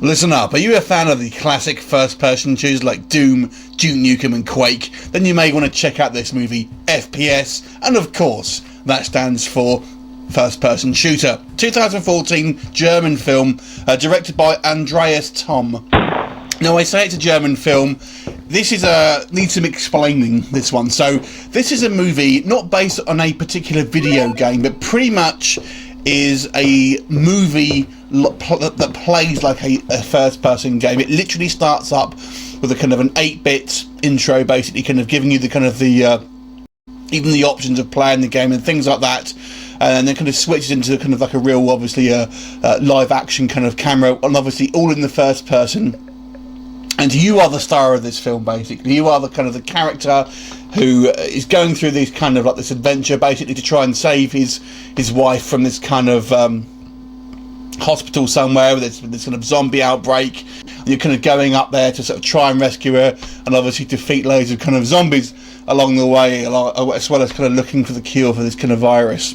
Listen up, are you a fan of the classic first-person shooters like Doom, Duke Nukem and Quake? Then you may want to check out this movie, FPS, and of course, that stands for First-Person Shooter. 2014 German film, directed by Andreas Thom. Now, I say it's a German film. This is needs some explaining, this one. So, this is a movie not based on a particular video game, but pretty much is a movie that plays like a first-person game. It literally starts up with a kind of an 8-bit intro, basically kind of giving you the kind of the even the options of playing the game and things like that, and then kind of switches into kind of like a real, obviously, live action kind of camera, and obviously all in the first person. And you are the star of this film, basically. You are the kind of the character who is going through these kind of like this adventure, basically to try and save his wife from this kind of hospital somewhere with this kind of zombie outbreak. And you're kind of going up there to sort of try and rescue her, and obviously defeat loads of kind of zombies along the way, as well as kind of looking for the cure for this kind of virus.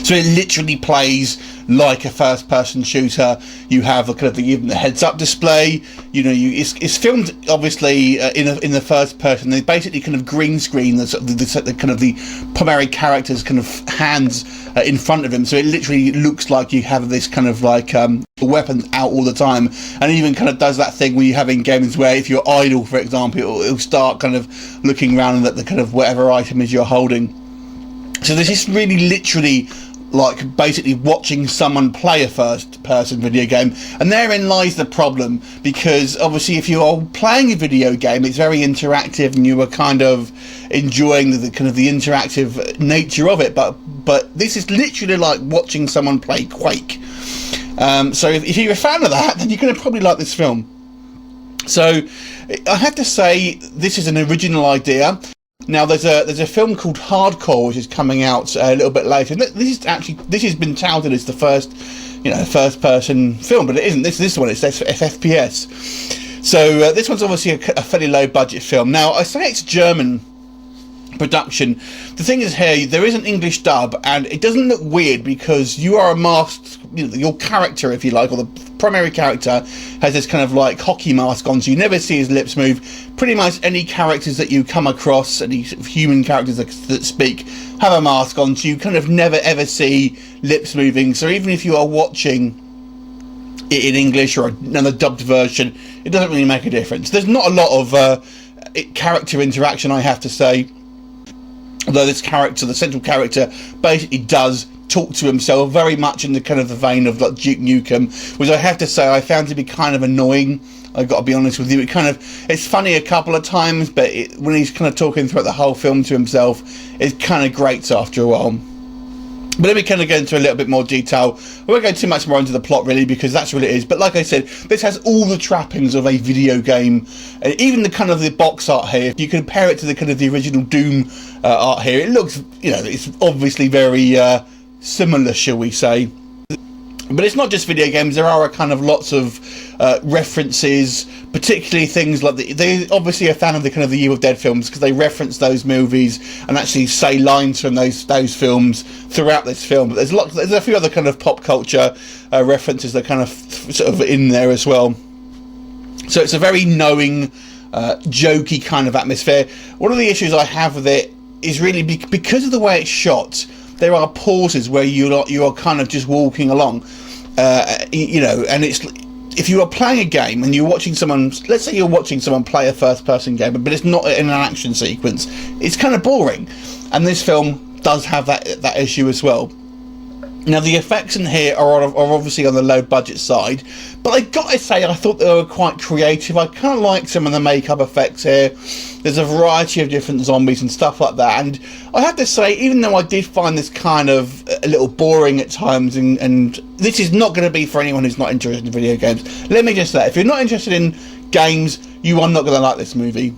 So it literally plays like a first-person shooter. You have even the heads-up display. You know, it's filmed obviously in the first person. They basically kind of green screen the primary character's kind of hands in front of him. So it literally looks like you have this kind of like weapons out all the time, and even kind of does that thing where you have in games where if you're idle, for example, it'll start kind of looking around at the kind of whatever item is you're holding. So this is really literally like basically watching someone play a first-person video game, and therein lies the problem, because obviously if you're playing a video game, it's very interactive and you are kind of enjoying the kind of the interactive nature of it, but this is literally like watching someone play Quake. So if you're a fan of that, then you're going to probably like this film. So I have to say, this is an original idea. Now there's a film called Hardcore, which is coming out a little bit later. And this has been touted as the first person film, but it isn't. This one, it says f.p.s. So this one's obviously a fairly low budget film. Now I say it's German production. The thing is, here there is an English dub, and it doesn't look weird because you are a masked, your character, if you like, or the primary character has this kind of like hockey mask on, so you never see his lips move. Pretty much any characters that you come across, any human characters that speak, have a mask on, so you kind of never ever see lips moving. So even if you are watching it in English or another dubbed version, it doesn't really make a difference. There's not a lot of character interaction, I have to say. Although this character, the central character, basically does talk to himself very much in the kind of the vein of like Duke Nukem, which I have to say I found to be kind of annoying. I've got to be honest with you. It's funny a couple of times, but when he's kind of talking throughout the whole film to himself, it kind of grates after a while. But let me kind of go into a little bit more detail. I won't go too much more into the plot really, because that's what it is. But like I said, this has all the trappings of a video game. And even the kind of the box art here, if you compare it to the kind of the original Doom art here, it looks, it's obviously very similar, shall we say. But it's not just video games. There are kind of lots of references, particularly things like they obviously are a fan of the kind of the Evil Dead films, because they reference those movies and actually say lines from those films throughout this film. But there's a few other kind of pop culture references that kind of sort of in there as well. So it's a very knowing, jokey kind of atmosphere. One of the issues I have with it is really because of the way it's shot. There are pauses where you are kind of just walking along, and it's, if you are playing a game and you're watching someone, let's say you're watching someone play a first-person game, but it's not in an action sequence, it's kind of boring, and this film does have that issue as well. Now the effects in here are obviously on the low budget side, but I gotta say I thought they were quite creative. I kind of like some of the makeup effects here. There's a variety of different zombies and stuff like that, and I have to say, even though I did find this kind of a little boring at times, and this is not going to be for anyone who's not interested in video games. Let me just say, if you're not interested in games, you are not going to like this movie.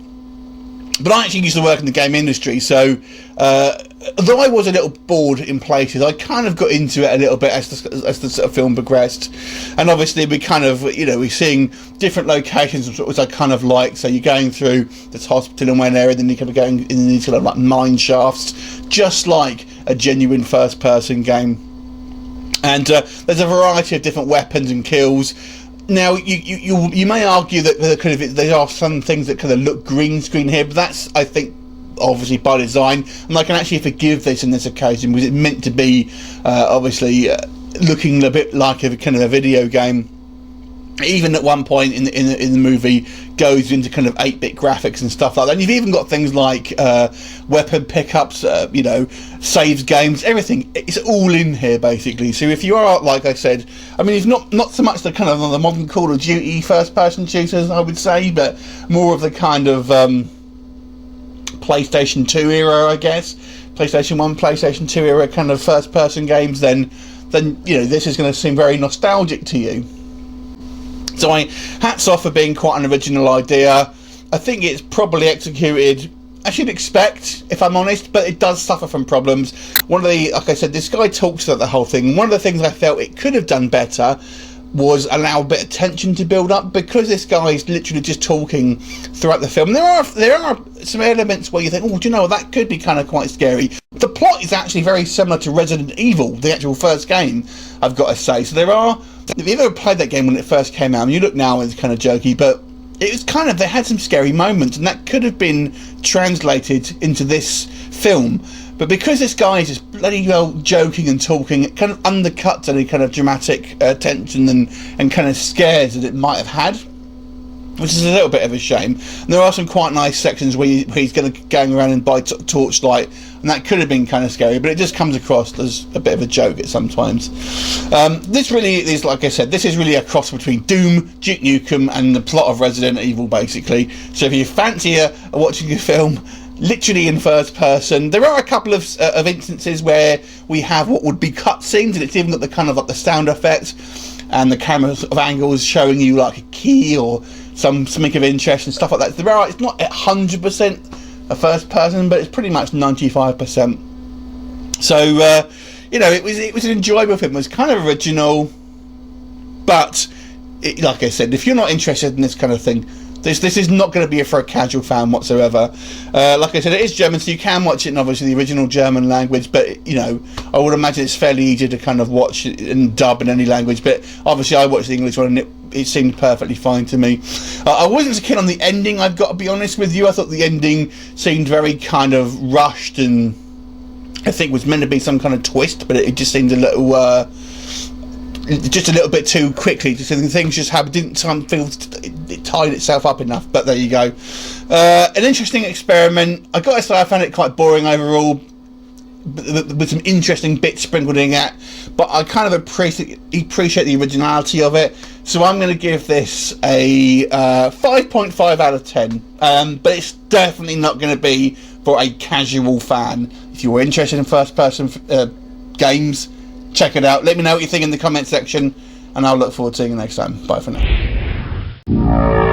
But I actually used to work in the game industry, so although I was a little bored in places, I kind of got into it a little bit as the sort of film progressed. And obviously we kind of, we're seeing different locations, which I kind of like. So you're going through this hospital in one area, then you're kind of going in these kind of like mine shafts, just like a genuine first-person game. And there's a variety of different weapons and kills. Now, you may argue that there are some things that kind of look green screen here, but that's, I think, obviously by design, and I can actually forgive this in this occasion because it's meant to be obviously looking a bit like a kind of a video game. Even at one point in the movie goes into kind of 8-bit graphics and stuff like that. And you've even got things like weapon pickups, you know, saves games, everything. It's all in here basically. So if you are, like I said, I mean, it's not so much the kind of the modern Call of Duty first-person shooters, I would say, but more of the kind of PlayStation 2 era, I guess. PlayStation 1, PlayStation 2 era kind of first-person games. Then you know, this is going to seem very nostalgic to you. So hats off for being quite an original idea. I think it's probably executed as you'd expect, if I'm honest, but it does suffer from problems. One of the, like I said, this guy talks about the whole thing. One of the things I felt it could have done better was allow a bit of tension to build up, because this guy is literally just talking throughout the film. There are some elements where you think, oh, do you know, that could be kind of quite scary. The plot is actually very similar to Resident Evil, the actual first game, I've got to say. So there are, if you ever played that game when it first came out, and you look now it's kind of jokey, but it was kind of, they had some scary moments, and that could have been translated into this film. But because this guy is just bloody well joking and talking, it kind of undercuts any kind of dramatic tension and kind of scares that it might have had, which is a little bit of a shame. And there are some quite nice sections where he's going around and by torchlight, and that could have been kind of scary, but it just comes across as a bit of a joke at sometimes. This really is, like I said, this is really a cross between Doom, Duke Nukem, and the plot of Resident Evil, basically. So if you fancy watching a film literally in first person, there are a couple of instances where we have what would be cutscenes, and it's even got the kind of like the sound effects and the camera sort of angles showing you like a key or something of interest and stuff like that. So it's not 100% a first person, but it's pretty much 95%. So you know, it was an enjoyable film. It was kind of original, but like I said, if you're not interested in this kind of thing, this is not going to be for a casual fan whatsoever. Like I said, it is German, so you can watch it in obviously the original German language, but you know, I would imagine it's fairly easy to kind of watch it and dub in any language, but obviously I watched the English one and it seemed perfectly fine to me. I wasn't so keen on the ending, I've got to be honest with you. I thought the ending seemed very kind of rushed, and I think was meant to be some kind of twist, but it just seemed a little bit too quickly. Just things just happened, didn't feel it tied itself up enough. But there you go. An interesting experiment. I gotta say, I found it quite boring overall, with some interesting bits sprinkled in it. But I kind of appreciate the originality of it. So I'm going to give this a 5.5 out of 10. But it's definitely not going to be for a casual fan. If you're interested in first-person games, check it out. Let me know what you think in the comment section, and I'll look forward to seeing you next time. Bye for now.